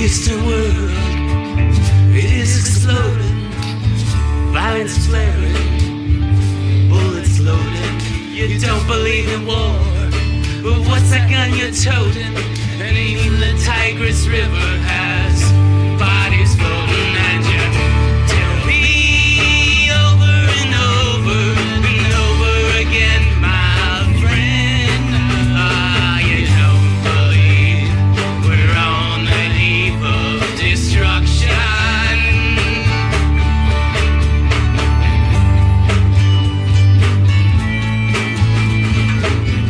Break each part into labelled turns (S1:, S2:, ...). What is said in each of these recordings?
S1: Eastern world, it is exploding, violence flaring, bullets loading. You don't believe in war, but what's that gun you're toting? And even the Tigris River has bodies floating, and you tell me over and over and over again, my friend, you don't believe we're on the eve of destruction.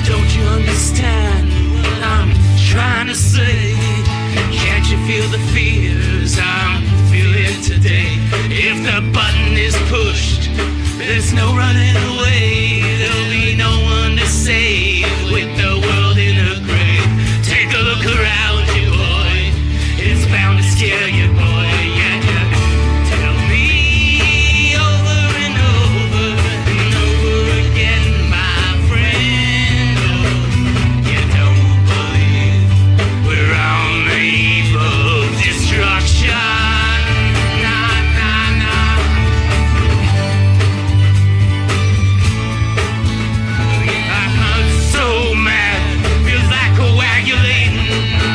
S1: Don't you understand what I'm trying to say? Can't you feel the fears I'm feeling today? If the button is pushed, there's no running away. There'll be no one to save with the world in a grave. Take a look around you, boy. It's bound to scare you, boy. Yeah, yeah. Tell me over and over and over again, my friend. Oh, you don't believe we're on the eve of destruction. Nah, nah, nah. I'm so mad, feels like coagulating,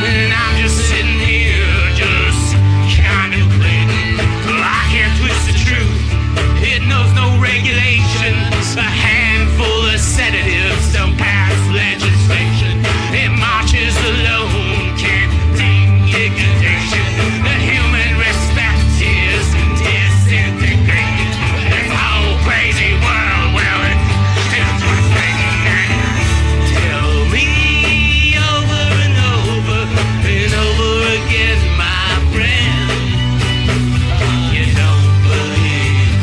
S1: and I'm just sitting here, just contemplating. I can't twist the truth, it knows no regulations. A handful of sedatives don't pass legislation. It marches alone, can't degradation. The human respect is disintegrated. This whole crazy world, well, it's still just thinking. Tell me over and over and over again, my friend, you don't believe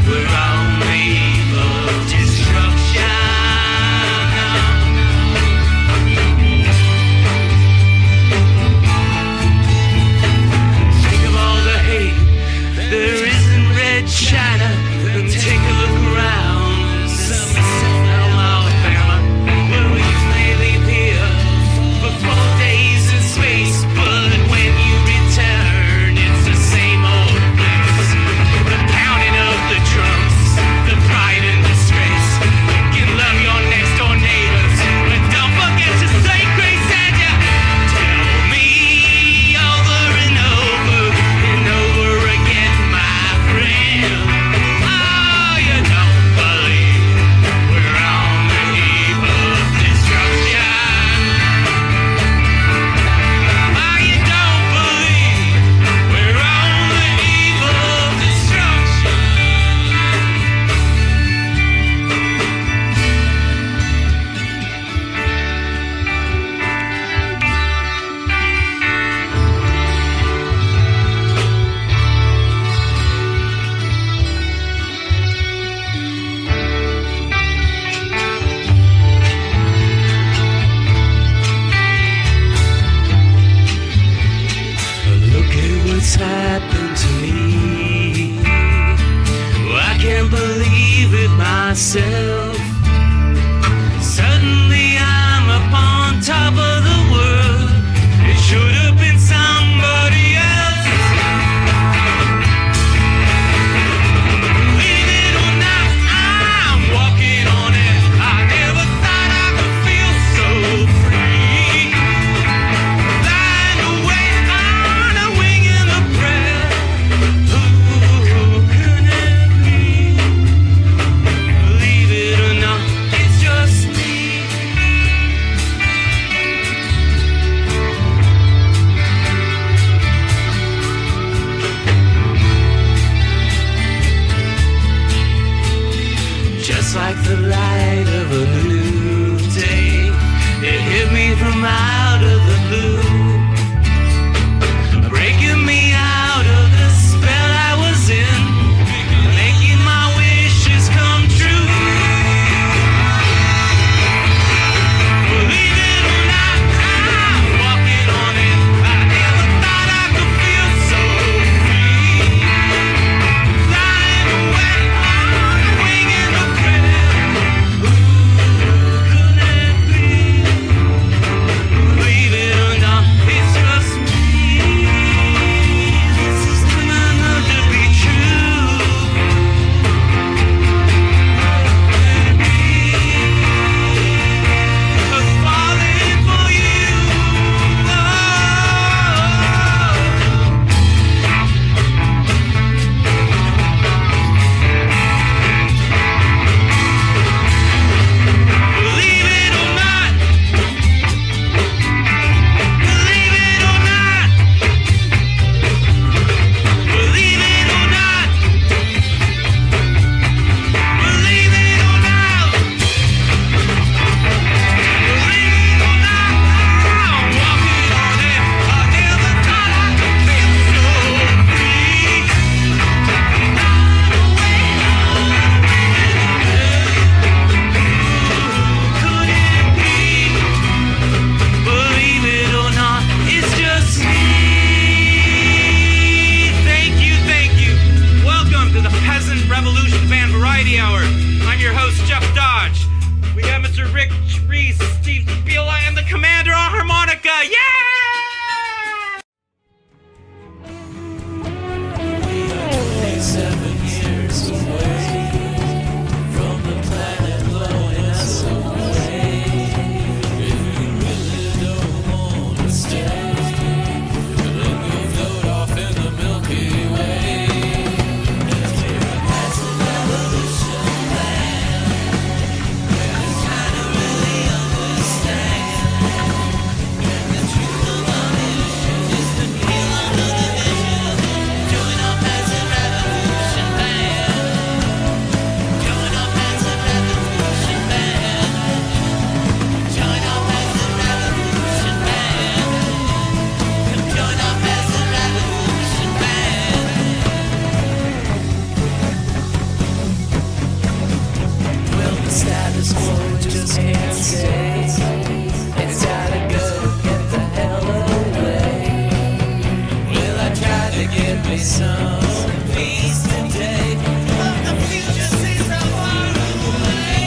S1: we're on the eve of destruction. Think of all the hate there is in Red China, and take a look around Selma, Alabama, where we may leave here for 4 days in space, but when you return, it's the same old place. The pounding of the drums, the pride and disgrace. You can love your next door neighbors, but don't forget to say grace, and you tell me over and over and over again, my friend. Oh, you don't believe we're on the eve of destruction. Oh, you don't believe we're on the eve of destruction. Look at what's happened to me. I can't believe it myself. Suddenly I'm up on top of the world. It should have been somebody else. Believe it or not, I'm walking on it. I never thought I could feel so free. Flying away on a wing and a prayer. Who could it be? Believe it or not, it's just me. Just like the light of a new day, it hit me from out of the blue, breaking me out of the spell I was in, making my wishes come true. Believe it or not, I'm walking on it. I never thought I could feel so free. Flying away on a wing and a prayer. Who could it be? Believe it or not, just can't stay. It's gotta go, get the hell away. Well, I tried to give me some peace today, but the future seems so far away.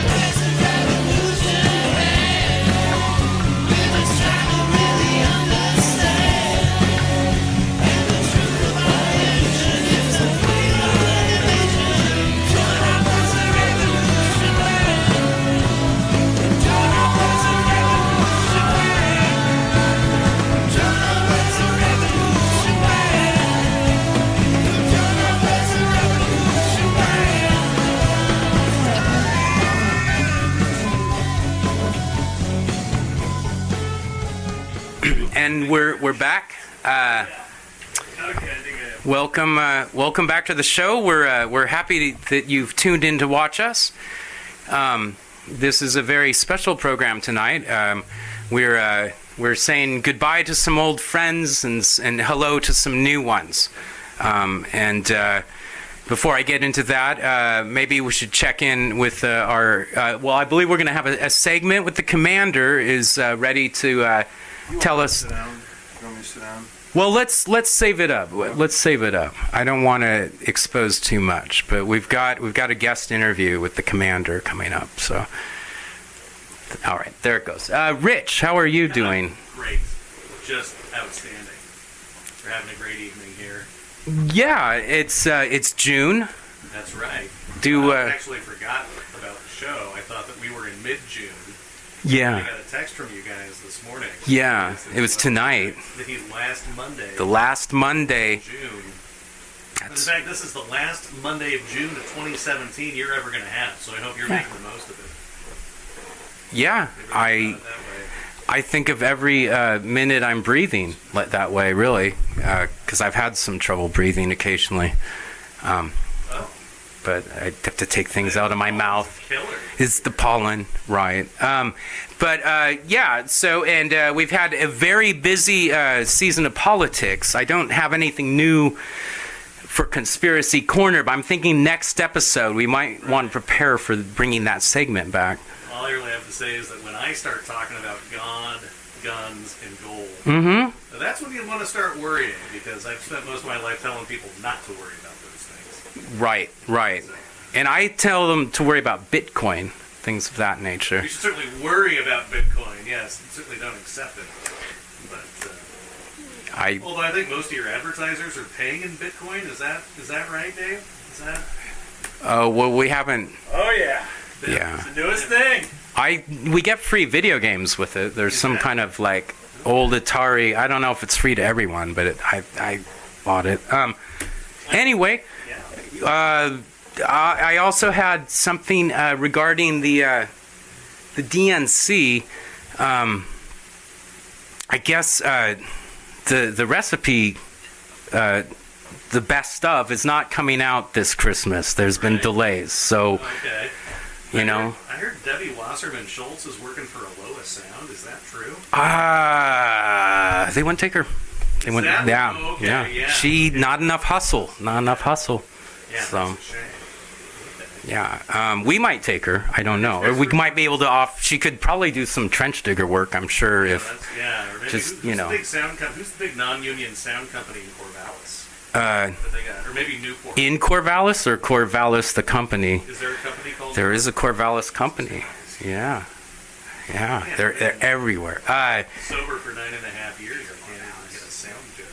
S1: There's a revolution ahead. We must try to really understand. And the truth of our action is a great revelation. Join up as a revolution man. Join up as a revolution man. Join up as a revolution man. Join up as a revolution man.
S2: And we're back. Welcome back to the show. We're happy that you've tuned in to watch us. This is a very special program tonight. We're saying goodbye to some old friends and hello to some new ones. Before I get into that, maybe we should check in with our. I believe we're going to have a segment with the commander is ready to tell us.
S3: Sit down. You want me to sit down?
S2: Well, let's save it up. Let's save it up. I don't want to expose too much, but we've got a guest interview with the commander coming up. So, all right, there it goes. Rich, how are you doing?
S4: Great, just outstanding. We're having a great evening here.
S2: Yeah, it's June.
S4: That's right.
S2: I
S4: I actually forgot about the show. I thought that we were in mid-June.
S2: Yeah.
S4: I got a text from you guys this morning.
S2: Yeah, it was tonight.
S4: The last Monday.
S2: The last Monday.
S4: June. In fact, this is the last Monday of June of 2017 you're ever going to have. So I hope you're making the most of it.
S2: Yeah, I think of every minute I'm breathing that way, really, because I've had some trouble breathing occasionally. But I have to take things out of my mouth. It's the pollen, right? So we've had a very busy season of politics. I don't have anything new for Conspiracy Corner, but I'm thinking next episode we might want to prepare for bringing that segment back.
S4: All I really have to say is that when I start talking about God, guns, and gold, that's when you want to start worrying, because I've spent most of my life telling people not to worry about those things.
S2: Right. And I tell them to worry about Bitcoin, things of that nature.
S4: You should certainly worry about Bitcoin, yes. Certainly don't accept it. But although I think most of your advertisers are paying in Bitcoin. Is that right, Dave? Is that?
S2: Oh, well, we haven't.
S4: Oh, yeah.
S2: Yeah.
S4: It's the newest thing.
S2: We get free video games with it. There's some kind of like old Atari. I don't know if it's free to everyone, but I bought it. Anyway, I also had something regarding the DNC. I guess the recipe, the best of, is not coming out this Christmas. There's been delays, so you know.
S4: I heard Debbie Wasserman Schultz is working for Aloha Sound. Is that true?
S2: They wouldn't take her. They wouldn't. Yeah. She not enough hustle. Not enough hustle.
S4: Yeah,
S2: so.
S4: That's a shame.
S2: Yeah, we might take her. I don't know. Or we might be able to she could probably do some trench digger work, I'm sure.
S4: Or maybe
S2: just,
S4: who's the big sound who's the big non-union sound company in Corvallis? That they got? Or maybe Newport.
S2: In Corvallis or Corvallis the company?
S4: Is there a company called?
S2: There is a Corvallis company. Yeah. They're everywhere.
S4: Sober for 9.5 years, I can't even get a sound joke.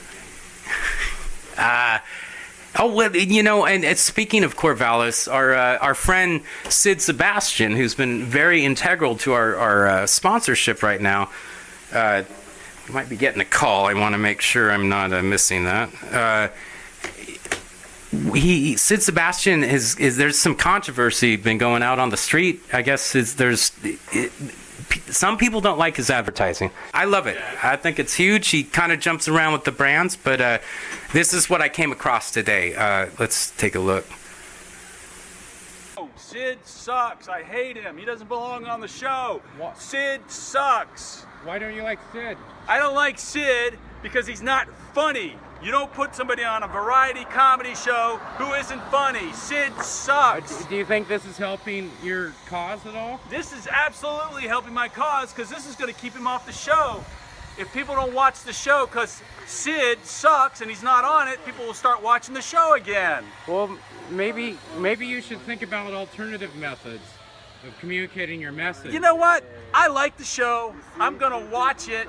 S2: And speaking of Corvallis, our friend Sid Sebastian, who's been very integral to our sponsorship right now, you might be getting a call. I want to make sure I'm not missing that. Sid Sebastian there's some controversy been going out on the street. I guess some people don't like his advertising. I love it. I think it's huge. He kind of jumps around with the brands, but this is what I came across today. Let's take a look.
S5: Oh, Sid sucks. I hate him. He doesn't belong on the show. What? Sid sucks.
S6: Why don't you like Sid?
S5: I don't like Sid because he's not funny. You don't put somebody on a variety comedy show who isn't funny. Sid sucks.
S2: Do you think this is helping your cause at all?
S5: This is absolutely helping my cause because this is going to keep him off the show. If people don't watch the show because Sid sucks and he's not on it, people will start watching the show again.
S2: Well, maybe you should think about alternative methods of communicating your message.
S5: You know what? I like the show. I'm going to watch it.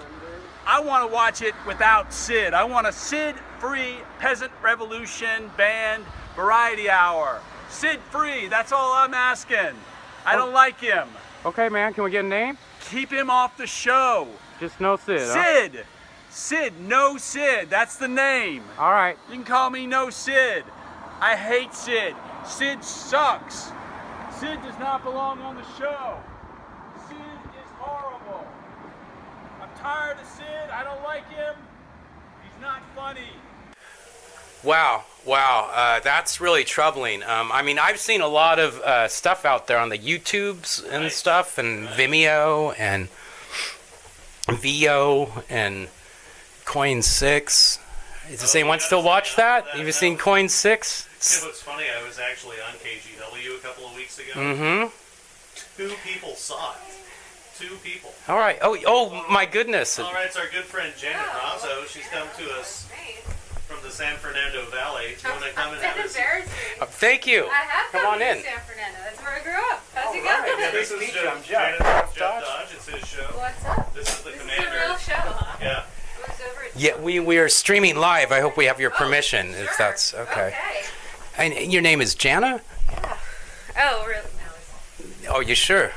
S5: I want to watch it without Sid. I want a Sid-free Peasant Revolution Band Variety Hour. Sid-free, that's all I'm asking. I don't like him.
S2: Okay, man, can we get a name?
S5: Keep him off the show.
S2: Just no Sid, huh?
S5: Sid! Sid, no Sid, that's the name.
S2: All right.
S5: You can call me No Sid. I hate Sid. Sid sucks. Sid does not belong on the show. Sid is horrible. I'm tired of Sid. I don't like him. He's not funny.
S2: Wow, that's really troubling. I mean, I've seen a lot of stuff out there on the YouTubes and stuff, and Vimeo, and VO, and Coin6. Does anyone still watch that? Have you seen Coin6?
S4: Yeah, what's funny, I was actually on KGW a couple of weeks ago.
S2: Mm-hmm.
S4: 2 people saw it. 2 people.
S2: All right. Oh, my goodness.
S4: All right, it's our good friend Janet Razzo. She's come to us from the San Fernando Valley. Do you want to come and have a seat?
S2: Thank you.
S6: I have
S2: Come
S6: come
S2: on
S6: to
S2: in.
S6: San Fernando. That's where I grew up. How's it
S2: right.
S6: going?
S4: Yeah, this is
S2: Nice to meet you.
S4: Jeff.
S2: I'm Jeff.
S4: Jeff
S2: Dodge.
S4: Dodge. It's his show.
S6: What's up?
S4: This is the
S6: This
S4: commander.
S6: is a real show, huh?
S4: Yeah.
S6: Who's over at
S2: Yeah, we are streaming live. I hope we have your permission, if
S6: Sure.
S2: that's okay.
S6: Okay.
S2: And your name is Jana?
S6: Yeah. Oh, really? No,
S2: Oh, you sure?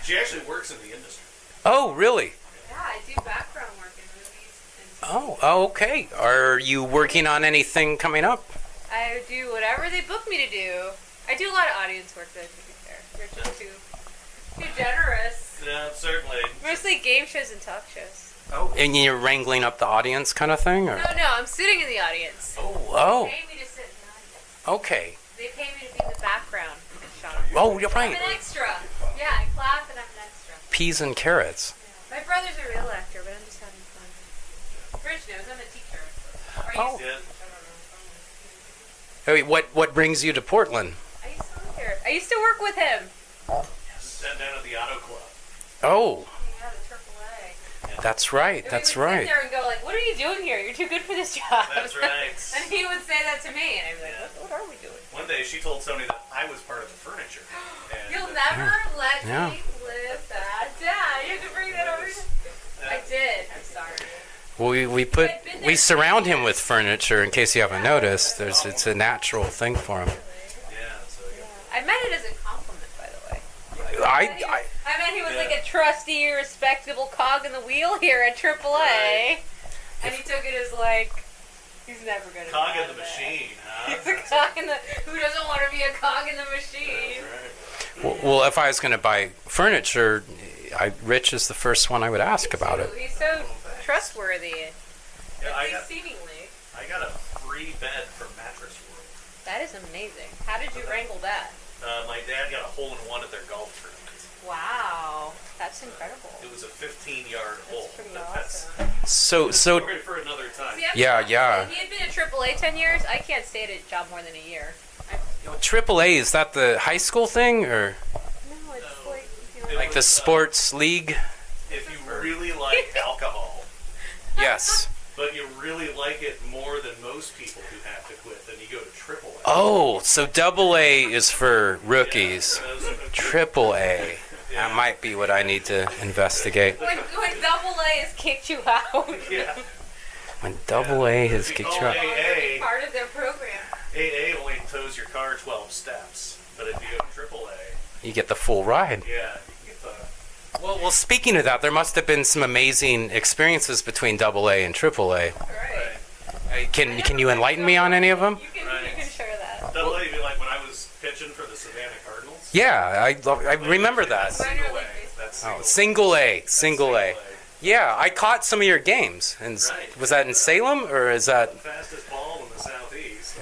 S4: She actually works in the industry.
S2: Oh, really?
S6: yeah, I do background work in movies. And
S2: Oh, okay. Are you working on anything coming up?
S6: I do whatever they book me to do. I do a lot of audience work, though, to be fair. You're just too generous.
S4: Yeah, certainly.
S6: Mostly game shows and talk shows.
S2: Oh, and you're wrangling up the audience kind of thing, or?
S6: No, I'm sitting in the audience.
S2: Oh,
S6: They pay me to sit in the audience.
S2: okay.
S6: They pay me to be in the background shot.
S2: Oh, you're
S6: I'm
S2: right.
S6: an extra. Yeah, I clap and I'm an extra.
S2: Peas and carrots.
S6: My brother's a real actor, but I'm just having fun. Rich knows I'm a teacher. Or I
S2: Oh.
S6: used to-
S4: Yeah.
S2: Oh, wait, what brings you to Portland?
S6: I used to live here. I used to work with him.
S4: Sat down at the auto club.
S2: Oh,
S6: Yeah, the AAA.
S2: that's right.
S6: And
S2: That's
S6: we would
S2: right.
S6: sit there and go like, "What are you doing here? You're too good for this job."
S4: That's right.
S6: And he would say that to me, and I'd be like,
S4: Yeah.
S6: "What are we doing?"
S4: One day she told Tony that I was part of the furniture. And
S6: You'll never let
S2: Yeah.
S6: me live that down. You have to bring that over. I did. I'm sorry.
S2: Well, we surround him with furniture. In case you haven't noticed, it's a natural thing for him.
S4: Yeah, so
S6: I meant it as a compliment, by the way. I meant he was like a trusty, respectable cog in the wheel here at AAA,
S4: Right.
S6: and he took it as like he's never gonna.
S4: cog
S6: be
S4: in
S6: out
S4: the
S6: of it.
S4: machine, huh?
S6: He's a cog in the. Who doesn't want to be a cog in the machine?
S4: That's right.
S2: Well, if I was going to buy furniture, Rich is the first one I would ask about it.
S6: He's so trustworthy.
S4: Yeah,
S6: At least seemingly.
S4: I got a free bed from Mattress World.
S6: That is amazing. How did you wrangle that?
S4: My dad got a hole-in-one at their golf tournament.
S6: Wow, that's incredible.
S4: It was a 15-yard hole.
S6: That's pretty
S4: But
S6: awesome.
S2: So
S4: story for another time.
S6: See, I'm
S2: Yeah,
S6: not-
S2: yeah.
S6: He had been at AAA 10 years. I can't stay at a job more than a year.
S2: AAA, is that the high school thing, or
S6: No, it's
S4: No.
S6: like
S2: like the sports league?
S4: If you really like alcohol,
S2: Yes.
S4: but you really like it more than most people who have to quit, then you go to AAA.
S2: Oh, so AA is for rookies. AAA. That might be what I need to investigate.
S6: when AA has kicked you out.
S4: Yeah.
S2: When AA has kicked you out.
S4: AA,
S6: Part of their program.
S4: AA only tows your car 12 steps, but if you go to AAA,
S2: You get the full ride.
S4: yeah, you get the...
S2: Well, speaking of that, there must have been some amazing experiences between AA and AAA.
S6: Right.
S2: Can you enlighten me on any of them?
S6: You can,
S4: Right.
S6: you can share that.
S4: AA would be like when I was pitching for the Savannah Cardinals.
S2: Yeah, I remember that.
S4: That's single A. That's
S2: Oh,
S4: single A.
S2: single A. Yeah, I caught some of your games. And
S4: Right.
S2: was that in Salem, or is that?
S4: The fastest ball in the southeast.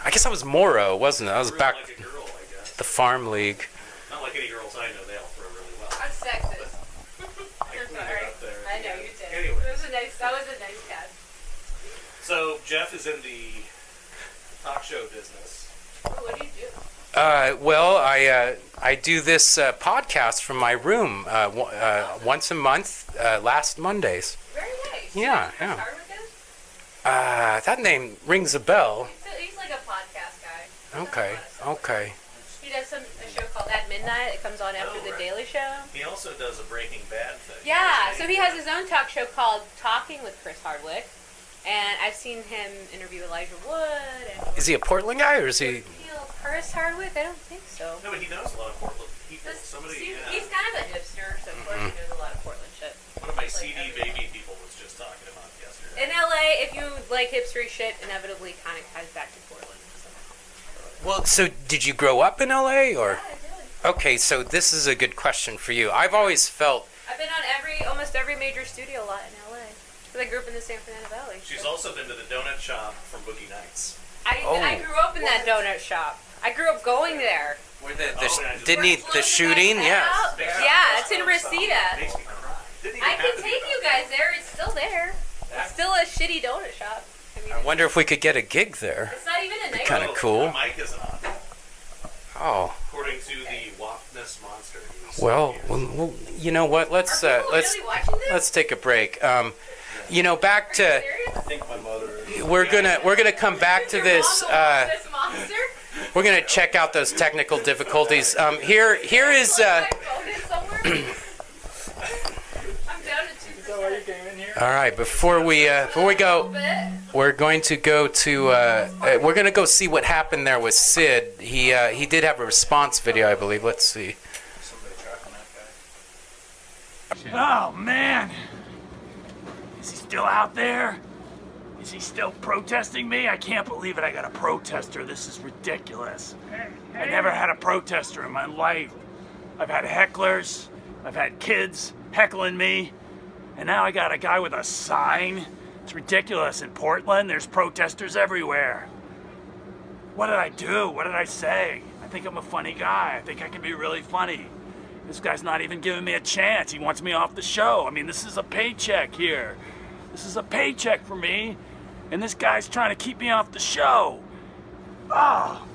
S2: I guess I was Morrow, wasn't it? I was
S4: Really
S2: back
S4: like a girl, I guess.
S2: the farm league.
S4: Not like any girls I know, they all throw really well.
S6: I'm sexist.
S4: I
S6: I'm
S4: cleaned it
S6: sorry.
S4: up there.
S6: I know you did.
S4: Anyway.
S6: That was a nice cat.
S4: So Jeff is in the talk show business.
S6: What do you do?
S2: Well, I do this podcast from my room once a month, last Mondays.
S6: Very nice.
S2: Yeah,
S6: You know
S2: yeah.
S6: who Chris Hardwick is?
S2: That name rings a bell.
S6: He's like a podcast guy. He's done
S2: Okay,
S6: a lot of stuff.
S2: okay.
S6: He does a show called At Midnight. It comes on after The Daily Show.
S4: He also does a Breaking Bad thing.
S6: Yeah, so he has his own talk show called Talking with Chris Hardwick. And I've seen him interview Elijah Wood. And
S2: Is he a Portland guy or is he?
S6: Chris Hardwick? I don't think so.
S4: No, but he knows a lot of Portland people.
S6: He's kind of a hipster, so of course he knows a lot of Portland shit.
S4: One of my CD baby people was just talking about it yesterday.
S6: In LA, if you like hipstery shit, inevitably kind of ties back to Portland.
S2: Well, so did you grow up in LA or?
S6: Yeah, I did.
S2: Okay, so this is a good question for you. I've always felt.
S6: I've been on almost every major studio lot in LA. Because I grew up in the San Fernando Valley.
S4: She's also been to the donut shop from Boogie Nights.
S6: I grew up in that donut shop. I grew up going there.
S2: Where
S6: Didn't
S2: he the shooting? Yes.
S6: Yeah, it's in Reseda.
S4: Makes me cry. Didn't even
S6: I
S4: have
S6: can
S4: to be
S6: take you guys there. It's still there. It's still a shitty donut shop. I mean,
S2: I wonder if we could get a gig there.
S6: it's not even a negative.
S2: Kinda cool.
S4: The mic isn't on.
S2: Oh.
S4: According to the Waftness monster.
S2: Well, you know what? Let's
S6: Are people really watching this?
S2: let's take a break. You know, back to
S3: I think my mother is.
S2: we're gonna come back to this.
S6: This monster?
S2: We're gonna check out those technical difficulties. Here is.
S6: My phone is somewhere. I'm down to 2%.
S2: All right. Before we go, we're going to go to. We're gonna go see what happened there with Sid. He did have a response video, I believe. Let's see.
S3: Somebody tracking that guy.
S5: Oh, man. Is he still out there? Is he still protesting me? I can't believe it. I got a protester. This is ridiculous. I never had a protester in my life. I've had hecklers. I've had kids heckling me. And now I got a guy with a sign. It's ridiculous. In Portland, there's protesters everywhere. What did I do? What did I say? I think I'm a funny guy. I think I can be really funny. This guy's not even giving me a chance. He wants me off the show. I mean, this is a paycheck here. This is a paycheck for me. And this guy's trying to keep me off the show. Oh,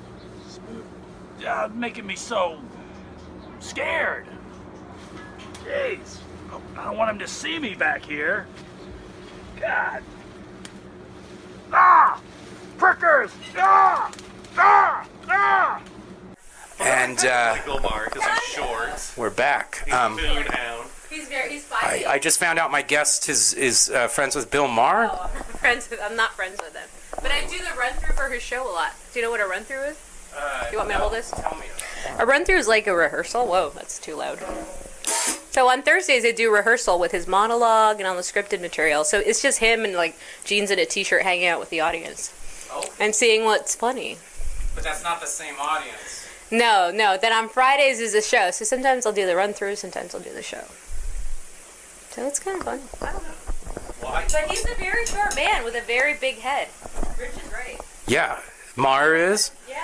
S5: making me so scared. Jeez. I don't want him to see me back here. God. Ah! Prickers! Ah! Ah! Ah!
S2: And
S4: Bill Maher, because he's short.
S2: we're back.
S4: He's a food hound.
S6: He's 5'8".
S2: I just found out my guest is friends with Bill Maher.
S6: Oh, I'm not friends with him. But I do the run through for his show a lot. Do you know what a run through is? You want me to hold this?
S2: Tell me.
S6: A run through is like a rehearsal. Whoa, that's too loud. So on Thursdays I do rehearsal with his monologue and all the scripted material. So it's just him and like jeans and a t-shirt hanging out with the audience.
S2: Oh.
S6: And seeing what's funny.
S2: But that's not the same audience.
S6: No. Then on Fridays is the show. So sometimes I'll do the run through, sometimes I'll do the show. So it's kind of fun. I don't know. But he's a very short man with a very big head. Rich is right.
S2: Yeah, Maher is.
S6: Yeah.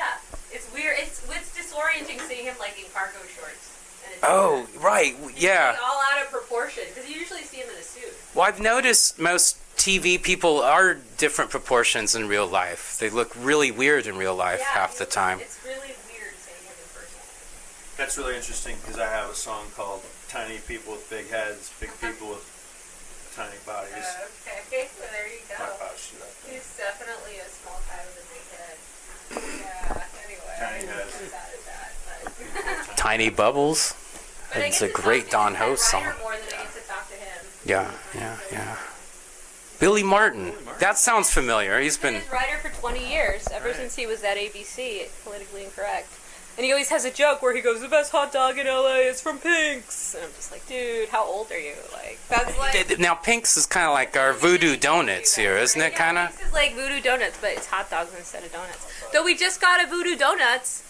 S6: It's weird. It's disorienting seeing him like in cargo shorts. And it's
S2: Oh, right. Yeah.
S6: like, all out of proportion because you usually see him in a suit.
S2: Well, I've noticed most TV people are different proportions in real life. They look really weird in real life half the time.
S6: It's really weird seeing him in person.
S3: That's really interesting because I have a song called Tiny People with Big Heads, Big People with Tiny Bodies.
S6: Okay, so there you
S3: My
S6: go.
S3: pouch that thing.
S6: He's definitely a small guy with a big head. Yeah. Anyway,
S3: Tiny
S6: I'm
S3: head.
S6: sad at that. But
S2: Tiny Bubbles.
S6: But I
S2: It's
S6: get
S2: a
S6: to
S2: great
S6: talk
S2: Don
S6: to Ted
S2: Ho song.
S6: Ryder more than I get to talk to him.
S2: Yeah. Billy Martin. That sounds familiar. He's
S6: Been
S2: been.
S6: his writer for 20 years, ever since he was at ABC, Politically Incorrect. And he always has a joke where he goes, "The best hot dog in LA is from Pink's." And I'm just like, dude, how old are you? Like, that's like...
S2: Now, Pink's is kind of like our voodoo donuts here, isn't it? Kind of.
S6: Pink's is like voodoo donuts, but it's hot dogs instead of donuts. Though we just got a voodoo donuts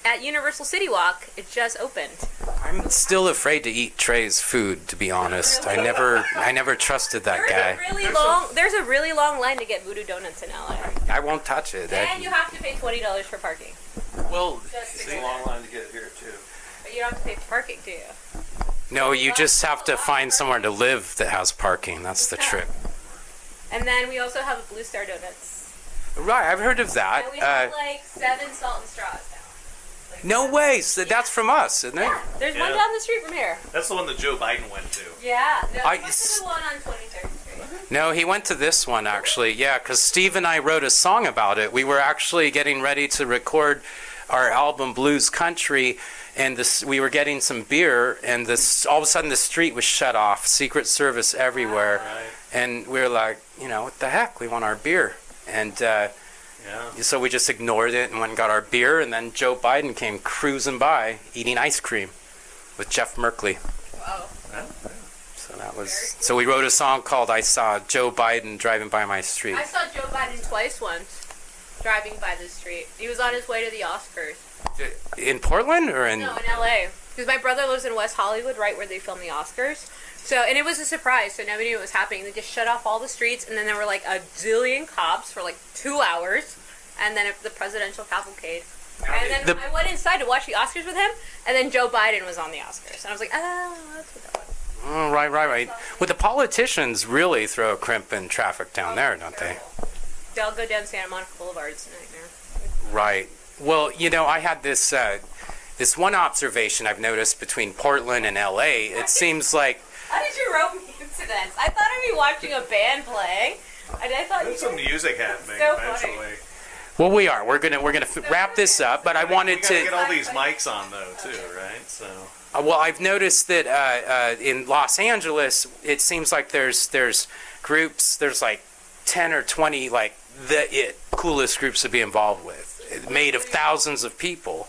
S6: at Universal City Walk. It just opened.
S2: I'm still afraid to eat Trey's food, to be honest. I never trusted that guy.
S6: There's a really long line to get voodoo donuts in LA.
S2: I won't touch it.
S6: And you have to pay $20 for parking.
S2: Well,
S3: It's a long line to get here too.
S6: But you don't have to pay for parking, do you?
S2: no, you just have to find somewhere to live that has parking. That's the trick.
S6: And then we also have Blue Star Donuts.
S2: Right, I've heard of that.
S6: And we have like 7 salt and straws now. Like,
S2: No way. So that's from us, isn't it?
S6: yeah, there's one
S3: Yeah.
S6: down the street from here.
S3: That's the one that Joe Biden went to.
S6: Yeah, no,
S2: I
S6: we went to the one on 23rd Street.
S2: No, he went to this one actually. Yeah, because Steve and I wrote a song about it. We were actually getting ready to record our album Blues Country, and we were getting some beer, and all of a sudden the street was shut off, Secret Service everywhere,
S3: Right.
S2: and we were like, what the heck? We want our beer, and
S3: Yeah.
S2: so we just ignored it and went and got our beer, and then Joe Biden came cruising by eating ice cream with Jeff Merkley.
S6: Wow.
S2: So that was. So we wrote a song called "I Saw Joe Biden Driving by My Street."
S6: I saw Joe Biden twice once, driving by the street. He was on his way to the Oscars.
S2: In Portland or in?
S6: No, in LA. Because my brother lives in West Hollywood, right where they film the Oscars. So, and it was a surprise, so nobody knew what was happening. They just shut off all the streets, and then there were like a zillion cops for like 2 hours, and then the presidential cavalcade. And then I went inside to watch the Oscars with him, and then Joe Biden was on the Oscars. And I was like, oh, that's what that was.
S2: Oh, right. Well, the politicians really throw a crimp in traffic down there, don't they?
S6: They'll go down Santa Monica Boulevard. It's a nightmare.
S2: Right. Well, I had this one observation I've noticed between Portland and LA. It seems like.
S6: How did you rope me into this? I thought I'd be watching a band playing. And I thought
S3: There's some music happening
S6: So
S3: eventually.
S6: funny.
S2: Well, we are. We're gonna wrap this up, but I wanted
S3: We gotta get
S2: to.
S3: all these mics on though too, right? So
S2: Well, I've noticed that in Los Angeles, it seems like there's groups. There's like 10 or 20 like the coolest groups to be involved with, made of thousands of people.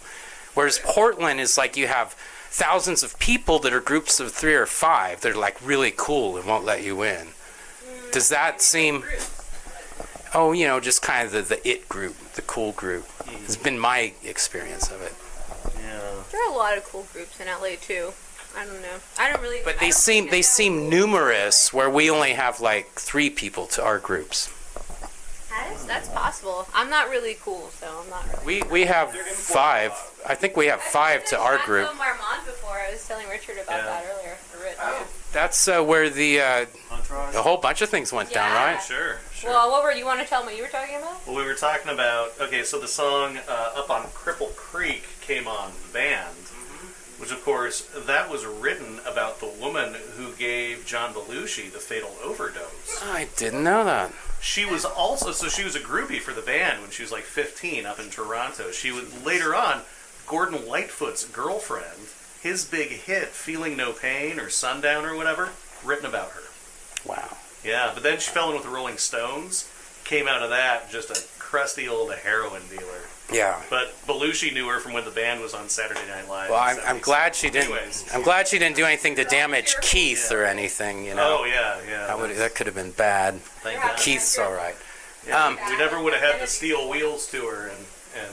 S2: Whereas Portland is like you have thousands of people that are groups of 3 or 5. They're like really cool and won't let you in. Does that seem? Oh, just kind of the it group, the cool group. It's been my experience of it.
S3: yeah.
S6: there are a lot of cool groups in LA too. I don't know. I don't really.
S2: But they seem numerous, where we only have like 3 people to our groups.
S6: That's possible. I'm not really cool, so I'm not really.
S2: We have 5. I think we have 5 to our group.
S6: Marmont before. I was telling Richard about that earlier. Or Rich.
S2: That's where the
S3: Entourage?
S2: a whole bunch of things went down,
S6: Yeah.
S2: right?
S3: Sure.
S6: Well, what were you want to tell me? You were talking about?
S3: Well, we were talking about, okay, so the song Up on Cripple Creek came on the band, which of course, that was written about the woman who gave John Belushi the fatal overdose.
S2: I didn't know that.
S3: She was also, so she was a groupie for the band when she was like 15 up in Toronto. She was, later on, Gordon Lightfoot's girlfriend, his big hit, Feeling No Pain or Sundown or whatever, written about her.
S2: Wow.
S3: Yeah, but then she fell in with the Rolling Stones, came out of that just a crusty old heroin dealer.
S2: Yeah.
S3: But Belushi knew her from when the band was on Saturday Night Live.
S2: Well,
S3: in the
S2: I'm
S3: 70s.
S2: glad she didn't.
S3: Anyways.
S2: I'm glad she didn't do anything to damage Keith or anything.
S3: Oh, yeah.
S2: That could have been bad.
S3: Thank God.
S2: Keith's all right.
S3: Yeah, we never would have had the Steel Wheels tour, and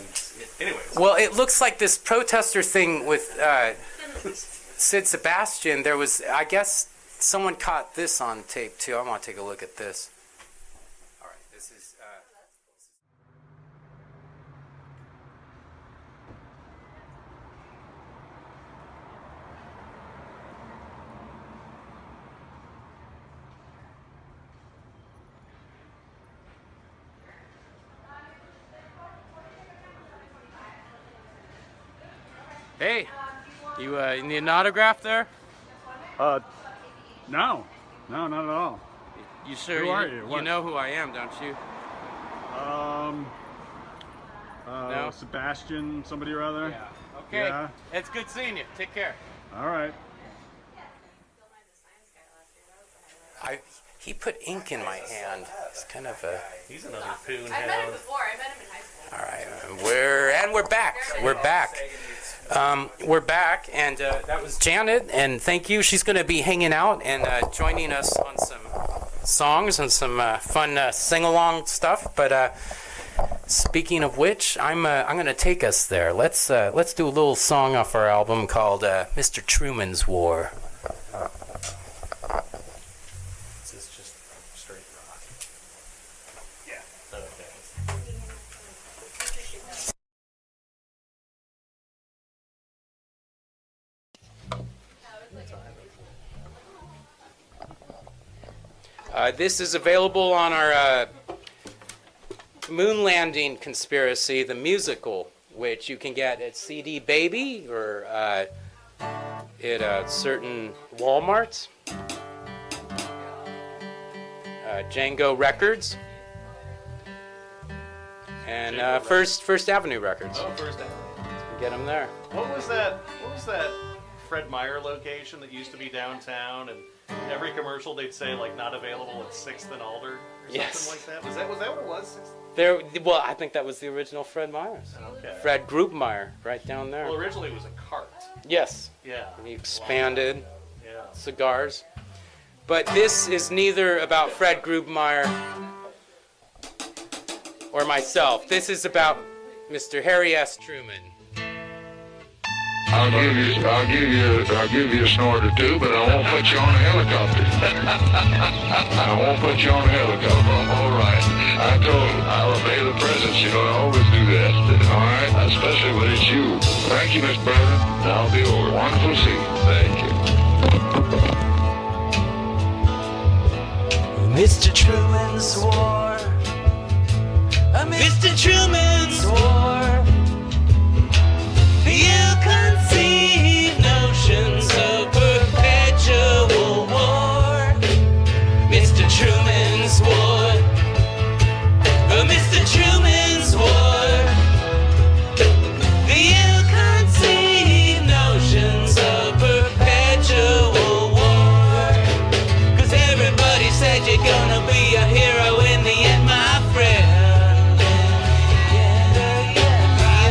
S3: anyways.
S2: Well, it looks like this protester thing with Sid Sebastian. There was, I guess, someone caught this on tape too. I want to take a look at this. All right, this is. Hey, you need an autograph there?
S5: No, not at all.
S2: You sure?
S5: Who are you?
S2: You
S5: What?
S2: know who I am, don't you? No?
S5: Sebastian, somebody or other.
S2: Yeah. Okay.
S5: Yeah.
S2: It's good seeing you. Take care.
S5: All right.
S2: He put ink in my hand. It's kind of a.
S3: He's another poon
S6: I met him
S3: hound.
S6: before. I met him in high school.
S2: All right. We're back. We're back. We're back, and that was Janet. And thank you. She's going to be hanging out and joining us on some songs and some fun sing-along stuff. But speaking of which, I'm going to take us there. Let's do a little song off our album called "Mr. Truman's War."
S3: This is just straight rock. Yeah. Okay.
S2: This is available on our moon landing conspiracy, the musical, which you can get at CD Baby or at certain Walmarts, Django Records, and First Avenue Records.
S3: Oh, First Avenue.
S2: Get them there.
S3: What was that Fred Meyer location that used to be downtown, and every commercial they'd say like not available at 6th and Alder or something
S2: Yes.
S3: like that? Was that what it was? 6th?
S2: Well, I think that was the original Fred Meyer's.
S3: Okay.
S2: Fred Groupmeyer, right down there.
S3: Well, originally it was a cart.
S2: Yes.
S3: Yeah.
S2: And he expanded
S3: Yeah.
S2: cigars. But this is neither about Fred Groupmeyer or myself. This is about Mr. Harry S. Truman.
S7: I'll give you a snort or two, but I won't put you on a helicopter. I won't put you on a helicopter. All right. I told you, I'll obey the presence. You know, I always do that. All right? Especially when it's you. Thank you, Miss President. I'll be over. Wonderful to see you. Thank you.
S1: Mr. Truman swore. Mr. Truman swore. You conceive notions of perpetual war. Mr. Truman swore. Mr. Truman swore. You conceive notions of perpetual war. 'Cause everybody said you're gonna be a hero in the end, my friend. The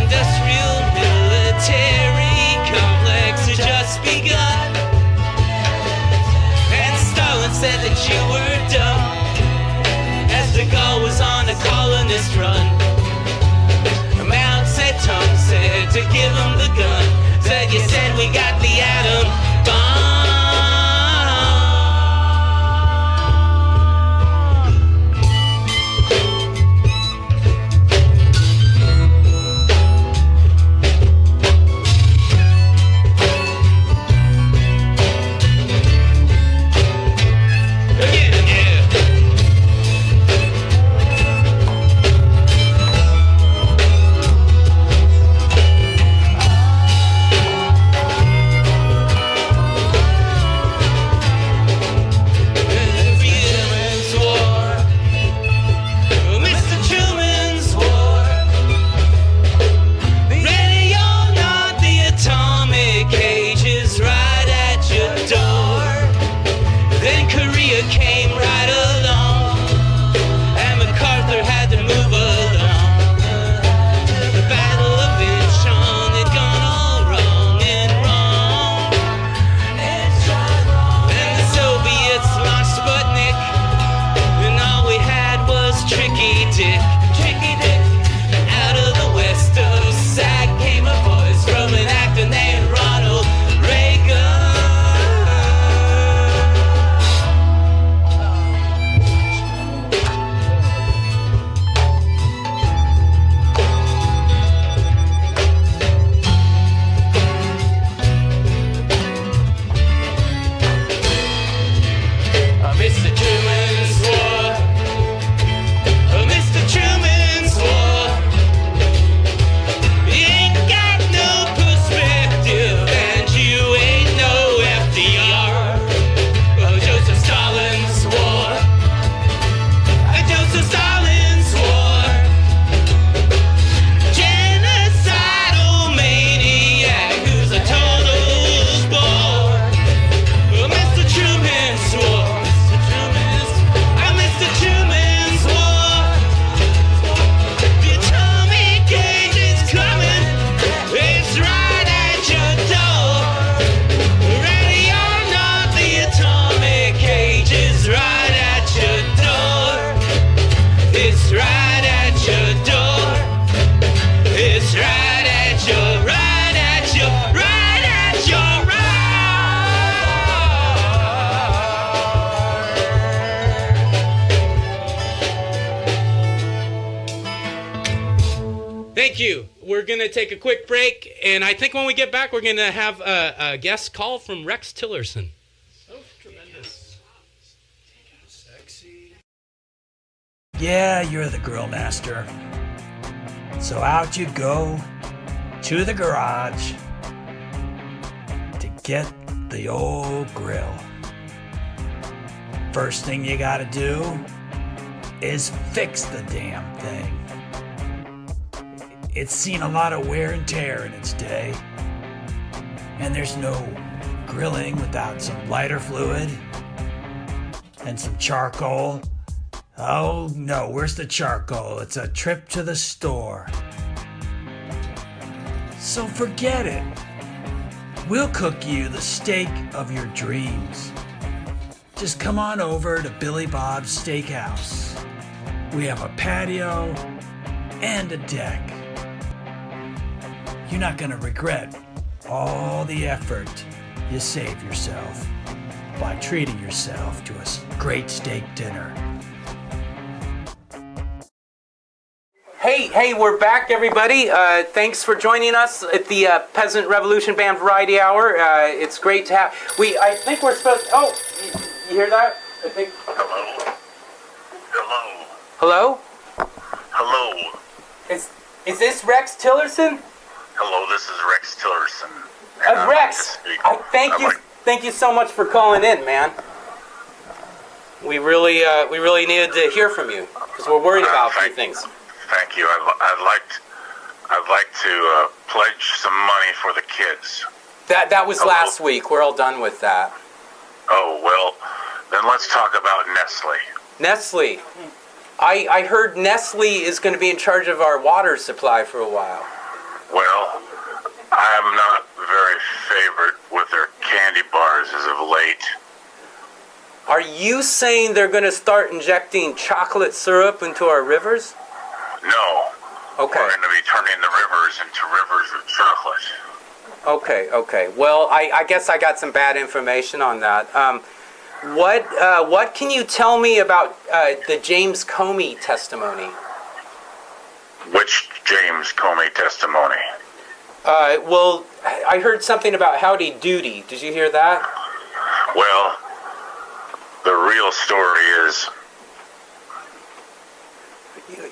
S1: industrial military complex had just begun. And Stalin said that you were dumb, as de Gaulle was on a colonist run. Mao Zedong said to give him the gun. Said you said we got the atom bomb. Again, yeah. Truman's War. Mr. Truman's War. Ready or not, the atomic age is right at your door. Then Korea came right along, and MacArthur had to move along. The Battle of Incheon had gone all wrong and wrong. Then the Soviets launched Sputnik, and all we had was Tricky Dick. Tricky Dick. Out of the west of Sac came a voice from an actor named Ronald Reagan. Mr. Truman's War. Mr. Truman's War. You ain't got no perspective, and you ain't no FDR. Joseph Stalin's War. Joseph Stalin's War. Genocidal maniac who's a total bore. Mr. Truman's War. Mr. Truman's War. The atomic age is coming. It's right at your door. Ready or not, the atomic age is right at your door. It's right at your door. It's right at your, right at your, right at your, right. Thank you. We're going to take a quick break, and I think when we get back, we're going to have a guest call from Rex Tillerson.
S3: Oh, tremendous.
S5: Yeah, you're the grill master. So out you go to the garage to get the old grill. First thing you gotta do is fix the damn thing. It's seen a lot of wear and tear in its day, and there's no grilling without some lighter fluid and some charcoal. Oh no, where's the charcoal? It's a trip to the store. So forget it. We'll cook you the steak of your dreams. Just come on over to Billy Bob's Steakhouse. We have a patio and a deck. You're not gonna regret all the effort you save yourself by treating yourself to a great steak dinner.
S2: Hey, we're back, everybody. Thanks for joining us at the Peasant Revolution Band Variety Hour. It's great to have. I think we're supposed. Oh, you hear that? I think.
S7: Hello?
S2: Hello?
S7: Hello?
S2: Is this Rex Tillerson?
S7: Hello, this is Rex Tillerson.
S2: Rex, thank you so much for calling in, man. We really needed to hear from you because we're worried about a few things.
S7: Thank you. I'd like to pledge some money for the kids.
S2: That was last week. We're all done with that.
S7: Oh, well, then let's talk about Nestle.
S2: Nestle. I heard Nestle is going to be in charge of our water supply for a while.
S7: Well, I'm not very favored with their candy bars as of late.
S2: Are you saying they're going to start injecting chocolate syrup into our rivers?
S7: No.
S2: Okay.
S7: We're going to be turning the rivers into rivers of chocolate.
S2: Okay. Well, I guess I got some bad information on that. What can you tell me about the James Comey testimony?
S7: Which James Comey testimony?
S2: Well, I heard something about Howdy Doody. Did you hear that?
S7: Well, the real story is...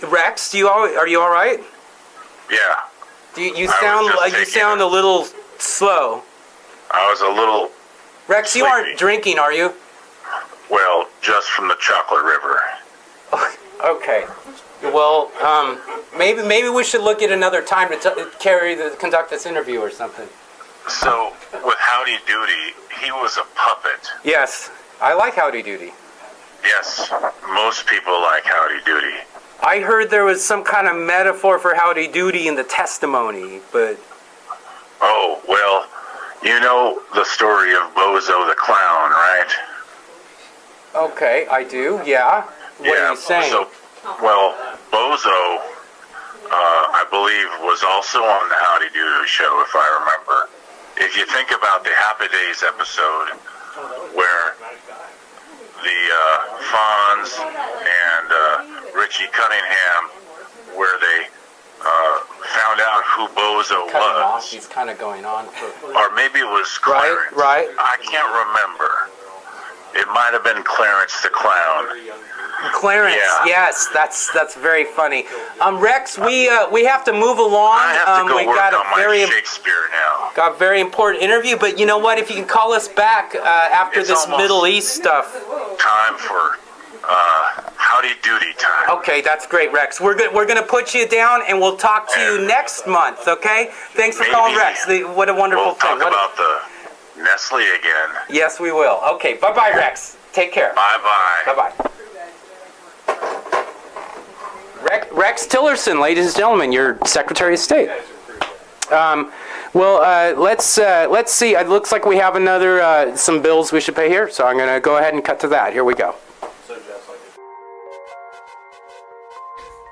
S2: Rex, are you all right?
S7: Yeah.
S2: You sound a little slow.
S7: I was a little...
S2: Rex, you aren't drinking, are you?
S7: Well, just from the chocolate river.
S2: Okay. Well, maybe we should look at another time to conduct this interview or something.
S7: So, with Howdy Doody, he was a puppet.
S2: Yes, I like Howdy Doody.
S7: Yes, most people like Howdy Doody.
S2: I heard there was some kind of metaphor for Howdy Doody in the testimony, but...
S7: Oh, well, you know the story of Bozo the Clown, right?
S2: Okay, I do, yeah. What are you saying?
S7: Well, Bozo, I believe, was also on the Howdy Doody show, if I remember. If you think about the Happy Days episode, where the Fonz and Richie Cunningham, where they found out who Bozo was.
S2: He's kind of going on.
S7: Or maybe it was Clarence.
S2: Right.
S7: I can't remember. It might have been Clarence the Clown.
S2: Clarence,
S7: yeah.
S2: Yes, that's very funny. Rex, we have to move along.
S7: I have to go
S2: we
S7: work
S2: got
S7: on
S2: a very
S7: Shakespeare now.
S2: got a very important interview, but you know what? If you can call us back after
S7: It's
S2: this
S7: almost
S2: Middle East stuff.
S7: Time for Howdy Doody time.
S2: Okay, that's great, Rex. We're gonna put you down, and we'll talk to you next month. Okay? Thanks for calling, Rex. What a wonderful
S7: We'll
S2: thing.
S7: talk about the Nestle again.
S2: Yes, we will. Okay, bye-bye, Rex. Take care.
S7: Bye-bye.
S2: Bye-bye. Rex Tillerson, ladies and gentlemen, your Secretary of State. Let's see. It looks like we have another some bills we should pay here, so I'm going to go ahead and cut to that. Here we go.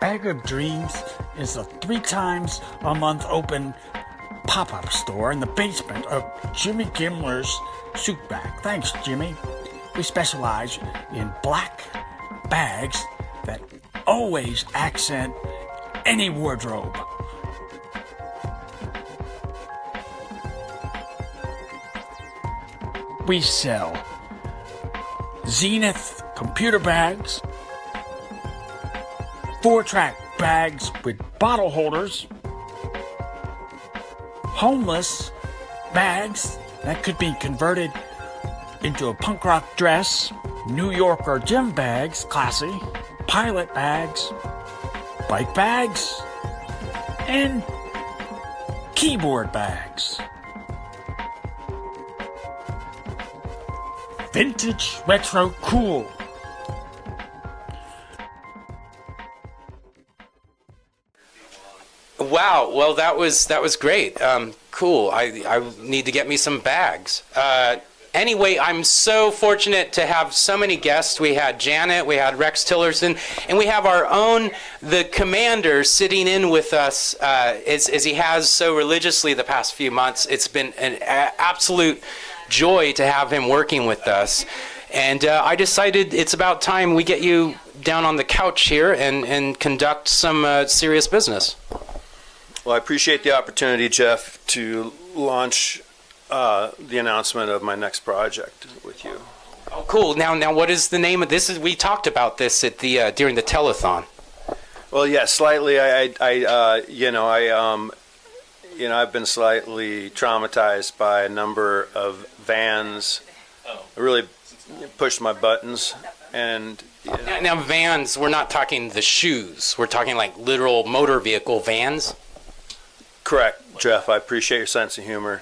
S5: Bag of Dreams is a 3 times a month open pop-up store in the basement of Jimmy Gimler's Soup Bag. Thanks, Jimmy. We specialize in black bags that always accent any wardrobe. We sell Zenith computer bags,
S8: 4-track bags with bottle holders, homeless bags that could be converted into a punk rock dress, New Yorker gym bags, classy, pilot bags, bike bags, and keyboard bags. Vintage, retro, cool.
S2: Wow. Well, that was great. Cool. I need to get me some bags. Anyway, I'm so fortunate to have so many guests. We had Janet, we had Rex Tillerson, and we have our own, the commander, sitting in with us as he has so religiously the past few months. It's been an absolute joy to have him working with us. And I decided it's about time we get you down on the couch here and conduct some serious business.
S9: Well, I appreciate the opportunity, Jeff, to launch the announcement of my next project with you.
S2: Oh, cool. Now, what is the name of this? We talked about this at the during the telethon.
S9: Well, yeah, slightly. I've been slightly traumatized by a number of vans. I really pushed my buttons, and
S2: now vans. We're not talking the shoes. We're talking like literal motor vehicle vans.
S9: Correct, Jeff. I appreciate your sense of humor.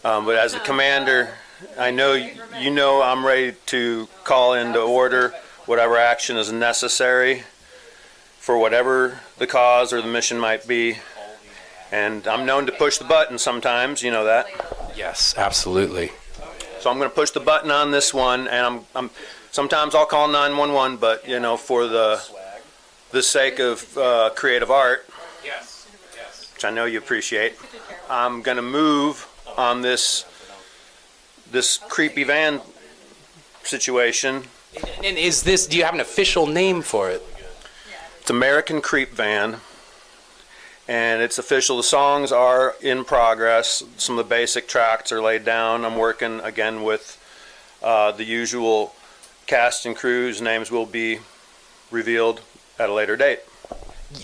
S9: But as the commander, I know you know I'm ready to call into order whatever action is necessary for whatever the cause or the mission might be. And I'm known to push the button sometimes, you know that.
S2: Yes, absolutely.
S9: So I'm going to push the button on this one, and I'm sometimes I'll call 911, but for the sake of creative art, which I know you appreciate, I'm going to move on this creepy van situation.
S2: And is this? Do you have an official name for it?
S9: It's American Creep Van, and it's official. The songs are in progress. Some of the basic tracks are laid down. I'm working again with the usual cast and crew's names will be revealed at a later date.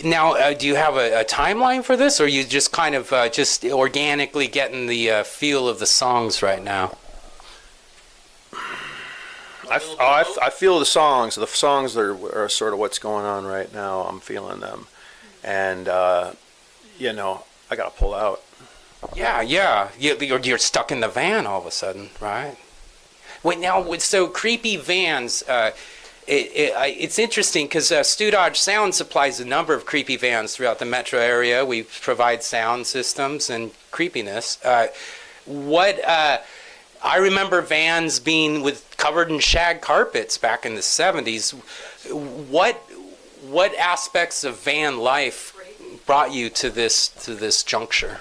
S2: Now, do you have a timeline for this, or are you just kind of just organically getting the feel of the songs right now?
S9: I feel the songs. The songs are sort of what's going on right now. I'm feeling them, and I got to pull out.
S2: Yeah. You're stuck in the van all of a sudden, right? Wait, now, so creepy vans. It's interesting because Stu Dodge Sound supplies a number of creepy vans throughout the metro area. We provide sound systems and creepiness. I remember vans being covered in shag carpets back in the 70s. What aspects of van life brought you to this juncture?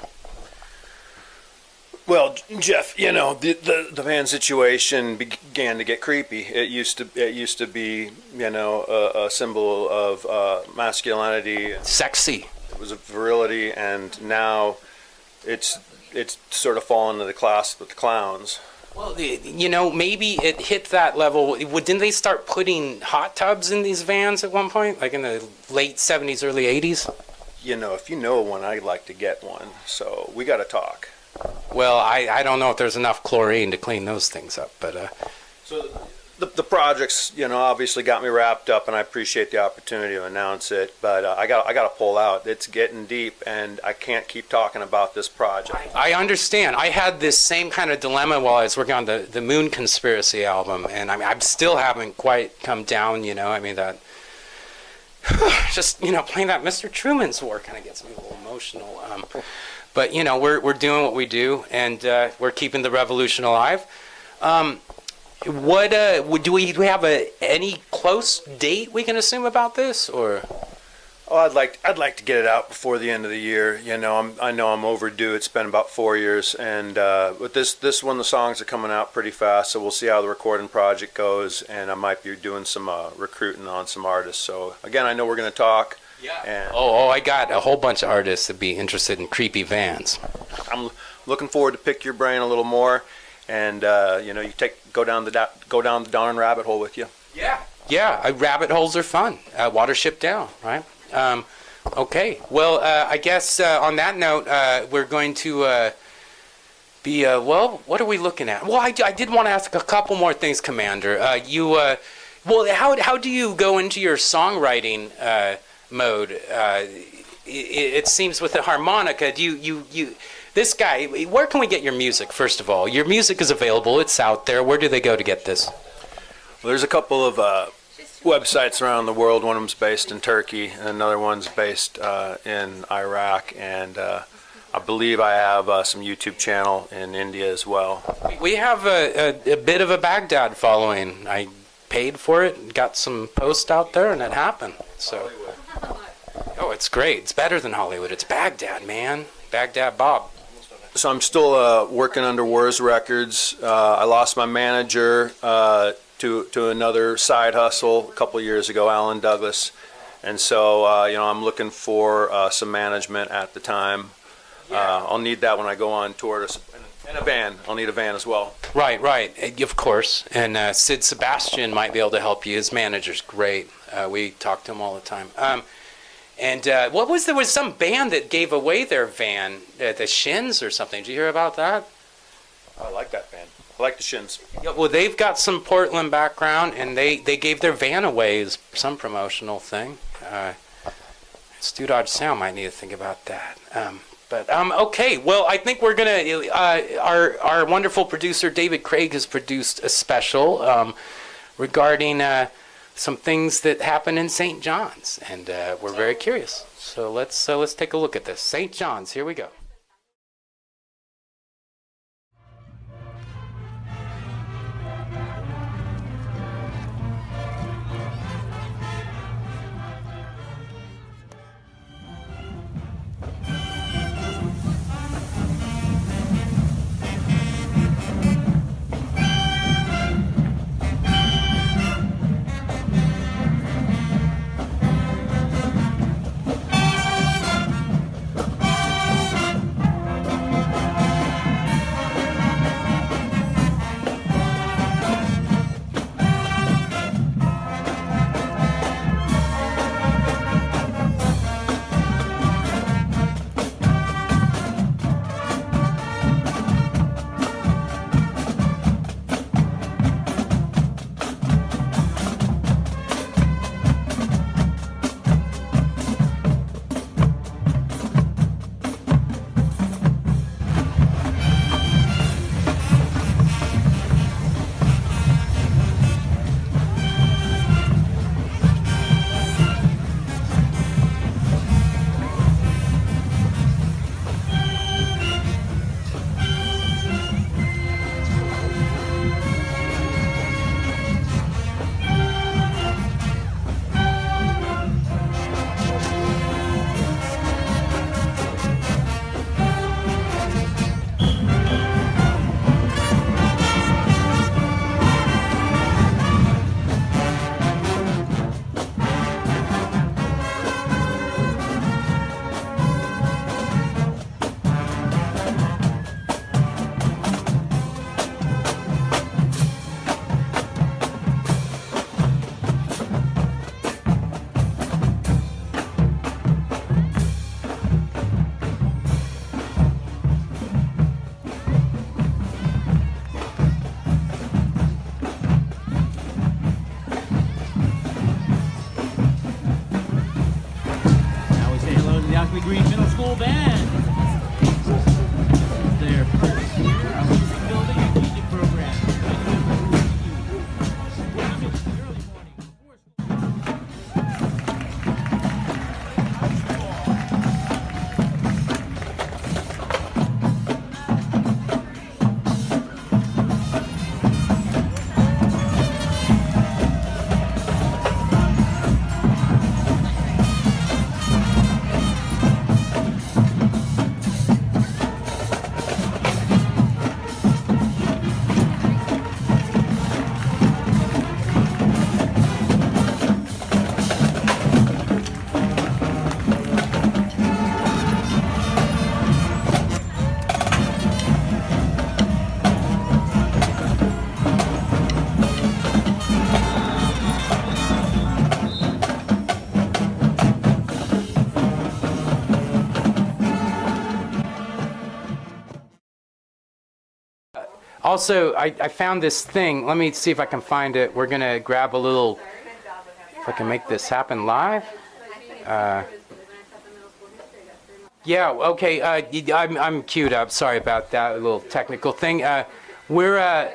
S9: Well, Jeff, the van situation began to get creepy. It used to be, a symbol of masculinity,
S2: sexy.
S9: It was a virility, and now it's sort of fallen to the class with the clowns.
S2: Well, maybe it hit that level. Didn't they start putting hot tubs in these vans at one point, like in the late 70s, early 80s?
S9: If you know one, I'd like to get one. So we got to talk.
S2: Well, I don't know if there's enough chlorine to clean those things up, but
S9: so the projects, obviously got me wrapped up, and I appreciate the opportunity to announce it. But I got to pull out. It's getting deep, and I can't keep talking about this project.
S2: I understand. I had this same kind of dilemma while I was working on the Moon Conspiracy album, and I still haven't quite come down. That just playing that Mr. Truman's War kind of gets me a little emotional. But we're doing what we do, and we're keeping the revolution alive. What do we have any close date we can assume about this, or?
S9: Oh, I'd like to get it out before the end of the year. I know I'm overdue. It's been about 4 years, and with this one, the songs are coming out pretty fast. So we'll see how the recording project goes, and I might be doing some recruiting on some artists. So again, I know we're going to talk.
S2: Yeah. And I got a whole bunch of artists that'd be interested in creepy vans.
S9: I'm looking forward to pick your brain a little more, and you go down the darn rabbit hole with you.
S2: Yeah. Rabbit holes are fun. Watership Down, right? Okay. Well, I guess on that note, we're going to well, what are we looking at? Well, I did want to ask a couple more things, Commander. Well, how do you go into your songwriting mode? It seems with the harmonica, this guy, where can we get your music, first of all? Your music is available. It's out there. Where do they go to get this?
S9: Well, there's a couple of websites around the world. One of them's based in Turkey, and another one's based in Iraq, and I believe I have some YouTube channel in India as well.
S2: We have a bit of a Baghdad following. I paid for it, got some posts out there, and it happened. So, oh, it's great. It's better than Hollywood. It's Baghdad, man. Baghdad Bob.
S9: So I'm still working under Wars Records. I lost my manager to another side hustle a couple of years ago, Alan Douglas, and so I'm looking for some management at the time. I'll need that when I go on tour, and a van. I'll need a van as well.
S2: Right, of course. And Sid Sebastian might be able to help you. His manager's great. We talk to him all the time. And there was some band that gave away their van, the Shins or something. Did you hear about that?
S9: I like that band. I like the Shins.
S2: Yeah, well, they've got some Portland background, and they gave their van away as some promotional thing. Stu Dodge Sound might need to think about that. Okay, well, I think we're gonna. Our wonderful producer David Craig has produced a special regarding some things that happen in St. John's, and we're very curious. So let's take a look at this. St. John's. Here we go. Also, I found this thing. Let me see if I can find it. We're going to grab a little, if I can make this happen live. Yeah, okay, I'm queued up. Sorry about that, a little technical thing. We're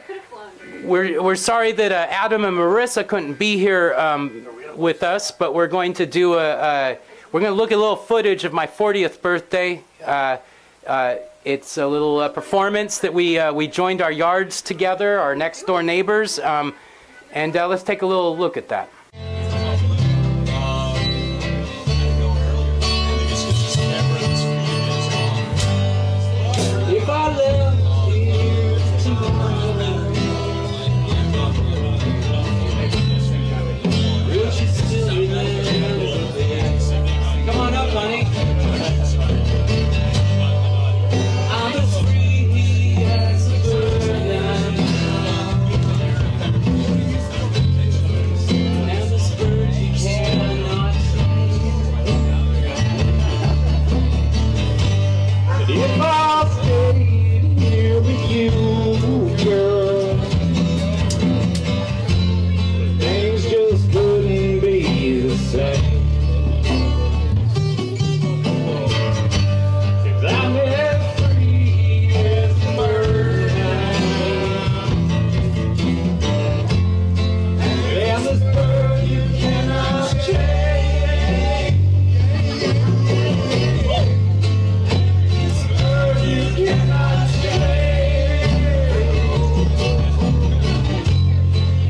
S2: sorry that Adam and Marissa couldn't be here with us, but we're going to do we're going to look at a little footage of my 40th birthday. It's a little performance that we joined our yards together, our next door neighbors, and let's take a little look at that.
S1: If I left here tomorrow, will she still remember this? Come on up, honey. I'm as free as a bird now. And this bird you cannot but if I stayed here with you, girl, things just couldn't be the same. 'Cause I'm as free as a bird now. And this bird you cannot change. Bird you cannot change.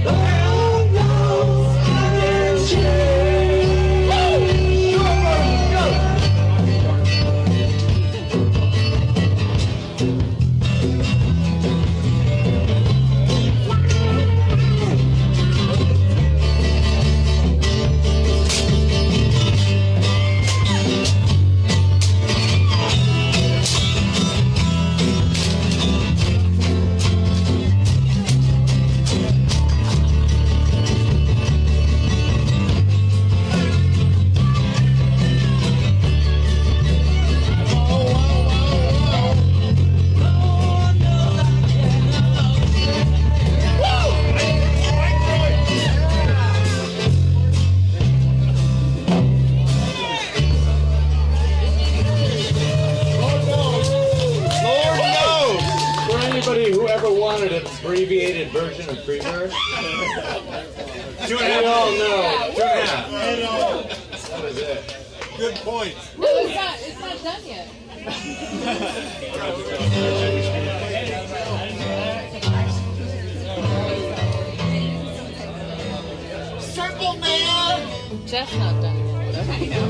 S1: The hell knows I can change. For anybody who ever wanted an abbreviated version of Freebird, 2.5. We all know. 2.5. That is it.
S10: Good point.
S11: No, it's not done yet.
S10: Circle man.
S11: Jeff's not done yet. I know.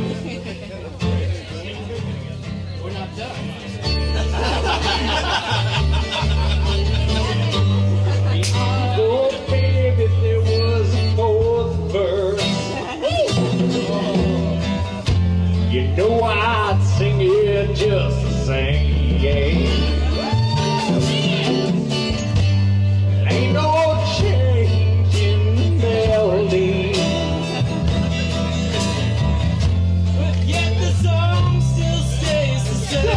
S11: We're not done.
S1: Oh, baby, there was a fourth verse. You know I'd sing it just the same. Ain't no change in the melody, but yet the song still stays the same.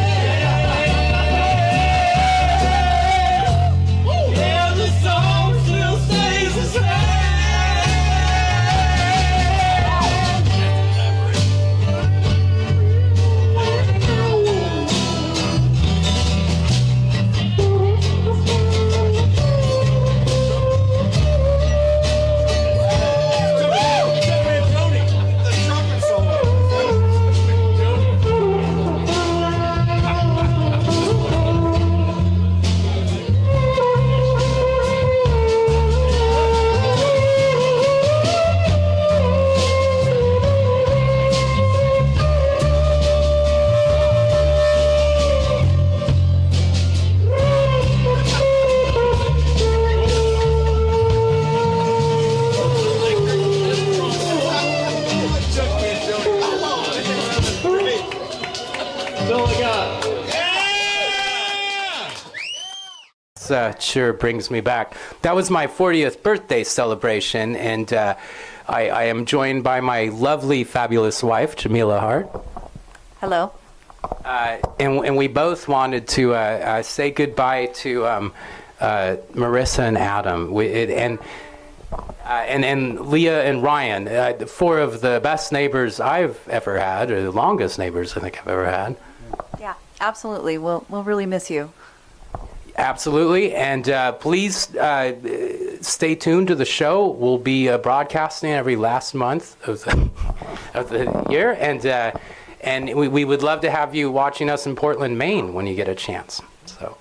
S1: Yeah, the song still stays the same.
S2: Sure brings me back. That was my 40th birthday celebration, and I am joined by my lovely, fabulous wife, Jamila Hart.
S12: Hello.
S2: And we both wanted to say goodbye to Marissa and Adam, and Leah and Ryan, 4 of the best neighbors I've ever had, or the longest neighbors I think I've ever had.
S12: Yeah, absolutely. We'll really miss you.
S2: Absolutely, and please stay tuned to the show. We'll be broadcasting every last month of the year, and we would love to have you watching us in Portland, Maine, when you get a chance. So,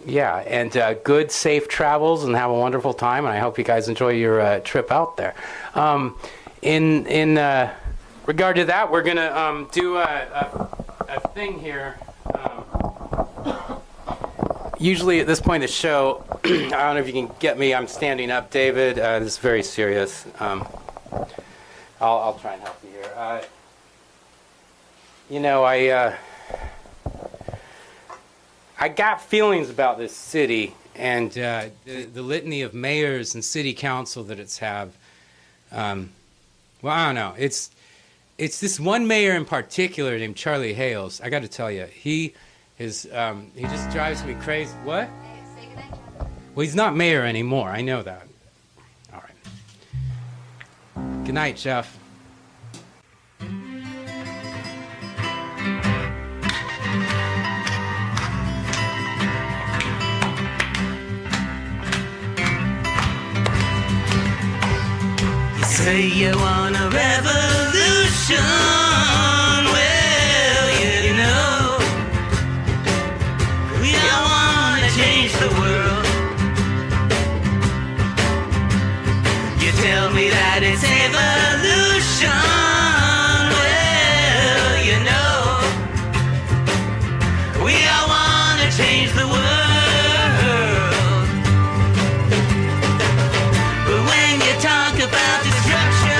S2: yeah, and good, safe travels, and have a wonderful time. And I hope you guys enjoy your trip out there. In regard to that, we're gonna do a thing here. Usually at this point in the show, I don't know if you can get me. I'm standing up, David. This is very serious. I'll try and help you here. I got feelings about this city and the litany of mayors and city council that it's have. Well, I don't know. It's this one mayor in particular named Charlie Hales. I got to tell you, he just drives me crazy. What? Well, he's not mayor anymore. I know that. All right. Good night, Jeff.
S1: Say you want a revolution. Well, you know, we all want to change the world. You tell me that it's evolution. Well, you know, we all want to change the world. But when you talk about destruction,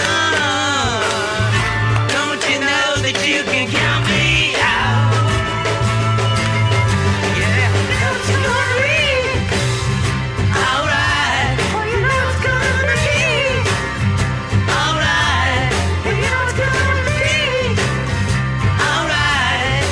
S1: don't you know that you can count me out? Yeah, don't you agree? Alright, well you know it's gonna be. Alright, well you know it's gonna be. Alright.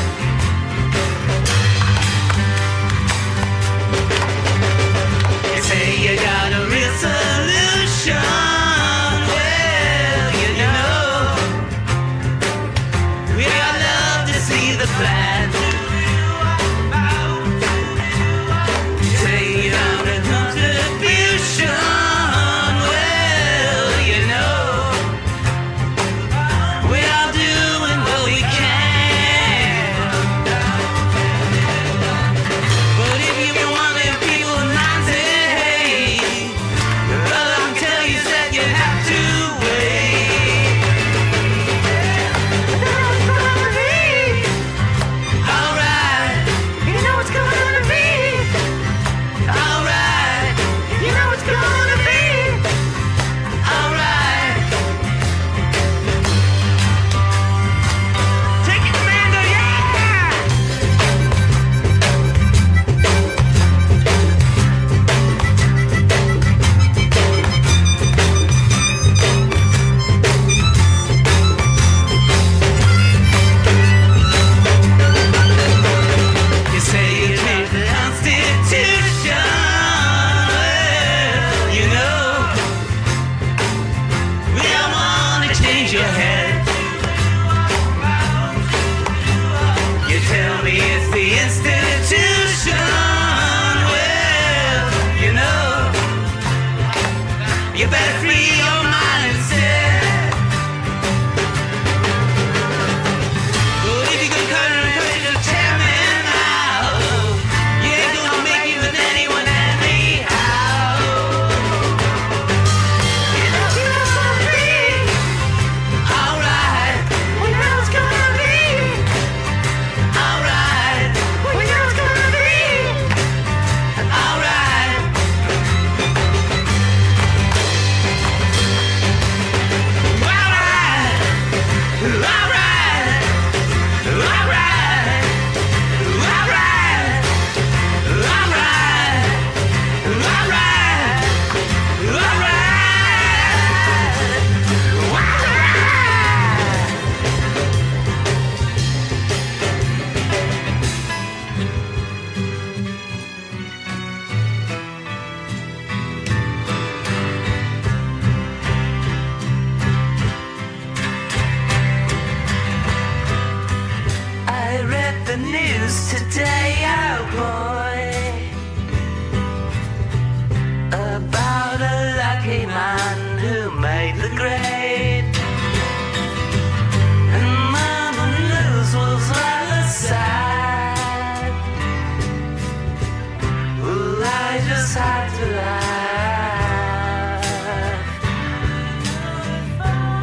S1: just had to laugh.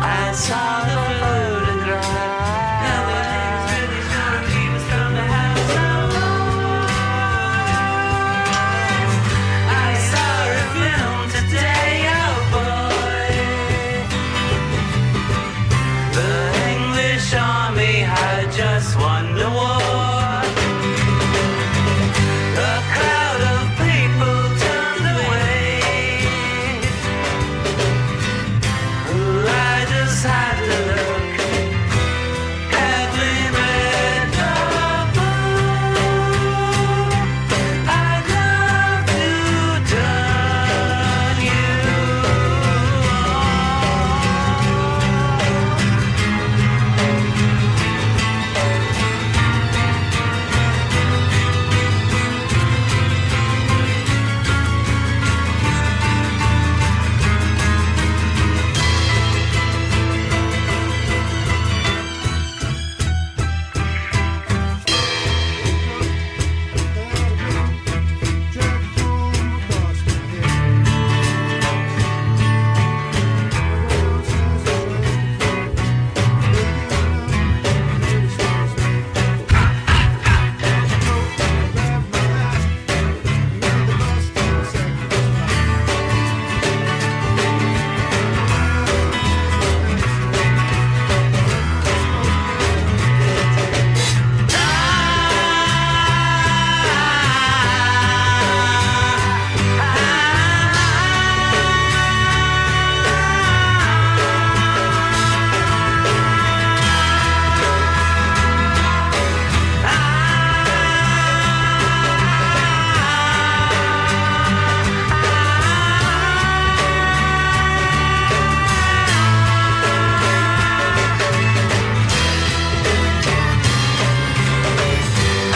S1: I saw the photograph. Nobody's really sure he was from the house alone. I saw a film today, oh boy. The English army had just won the war. A crowd of people turned away. I just had to look. Had we read the book, I'd love to turn you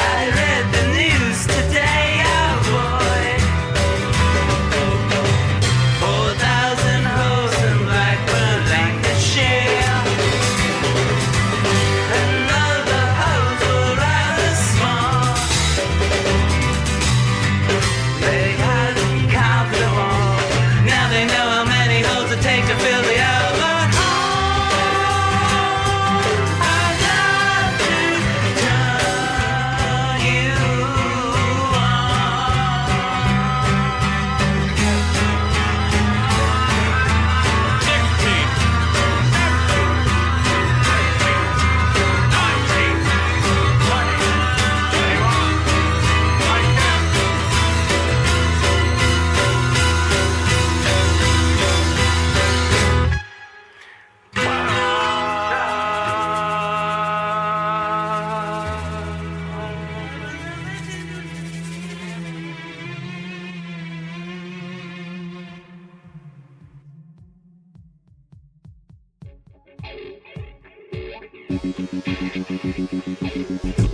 S1: I read the news today, oh boy. 4,000 hoes in Blackburn, Lancashire. And all the hoes were rather small. They hadn't counted them all. Now they know how many hoes it takes to fill the Albert Hall. I'd love to turn you on.